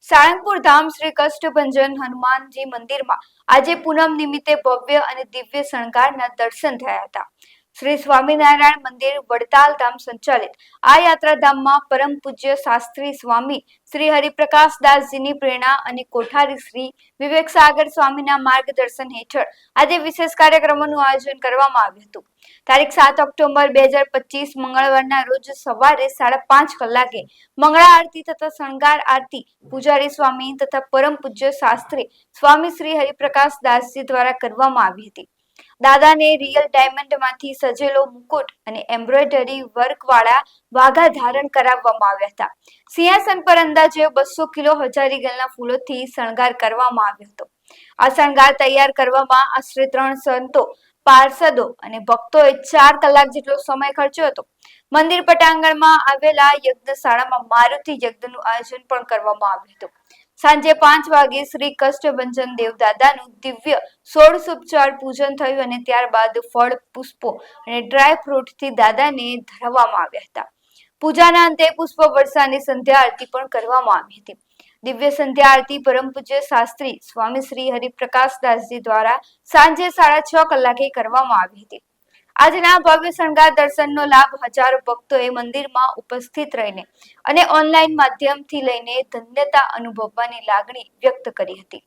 સાળંગપુર ધામ શ્રી કષ્ટભંજન હનુમાનજી મંદિરમાં આજે પૂનમ નિમિત્તે ભવ્ય અને દિવ્ય શણગારના દર્શન થયા હતા. શ્રી સ્વામિનારાયણ મંદિર વડતાલ ધામ સંચાલિત આ યાત્રાધામમાં પરમ પૂજ્ય શાસ્ત્રી સ્વામી શ્રી હરિપ્રકાશદાસજીની પ્રેરણા અને કોઠારી શ્રી વિવેક સાગર સ્વામીના માર્ગદર્શન હેઠળ આજે વિશેષ કાર્યક્રમોનું આયોજન કરવામાં આવ્યું હતું. તારીખ 7 ઓક્ટોબર 2025 મંગળવારના રોજ સવારે 5:30 કલાકે મંગળા આરતી તથા શણગાર આરતી પૂજારી સ્વામી તથા પરમ પૂજ્ય શાસ્ત્રી સ્વામી શ્રી હરિપ્રકાશદાસજી દ્વારા કરવામાં આવી હતી. દાદાને રિયલ ડાયમંડમાંથી સજેલો મુકુટ અને એમ્બ્રોઇડરી વર્ક વાળા વાઘા ધારણ કરાવવામાં આવ્યા હતા. સિંહાસન પર અંદાજે 200 કિલો હજારી ગલના ફૂલોથી શણગાર કરવામાં આવ્યો હતો. આ શણગાર તૈયાર કરવામાં આશરે 3 સંતો, પાર્ષદો અને ભક્તોએ 4 કલાક જેટલો સમય ખર્ચ્યો હતો. મંદિર પટાંગણમાં આવેલા યજ્ઞશાળામાં મારુતિ યજ્ઞનું આયોજન પણ કરવામાં આવ્યું હતું. સાંજે 5 વાગે શ્રી કષ્ટભંજન દેવદાદાનું દિવ્ય ષોડશોપચાર પૂજન થયું અને ત્યારબાદ ફળ, પુષ્પો અને ડ્રાય ફ્રૂટથી દાદાને ધરાવવામાં આવ્યા હતા. પૂજાના અંતે પુષ્પ વર્ષાની સંધ્યા આરતી પણ કરવામાં આવી હતી. દિવ્ય સંધ્યા આરતી પરમ પૂજ્ય શાસ્ત્રી સ્વામી શ્રી હરિપ્રકાશદાસજી દ્વારા સાંજે 6:30 કલાકે કરવામાં આવી હતી. આજના ભવ્ય શણગાર દર્શનનો લાભ હજારો ભક્તોએ મંદિરમાં ઉપસ્થિત રહીને અને ઓનલાઈન માધ્યમથી લઈને ધન્યતા અનુભવવાની લાગણી વ્યક્ત કરી હતી.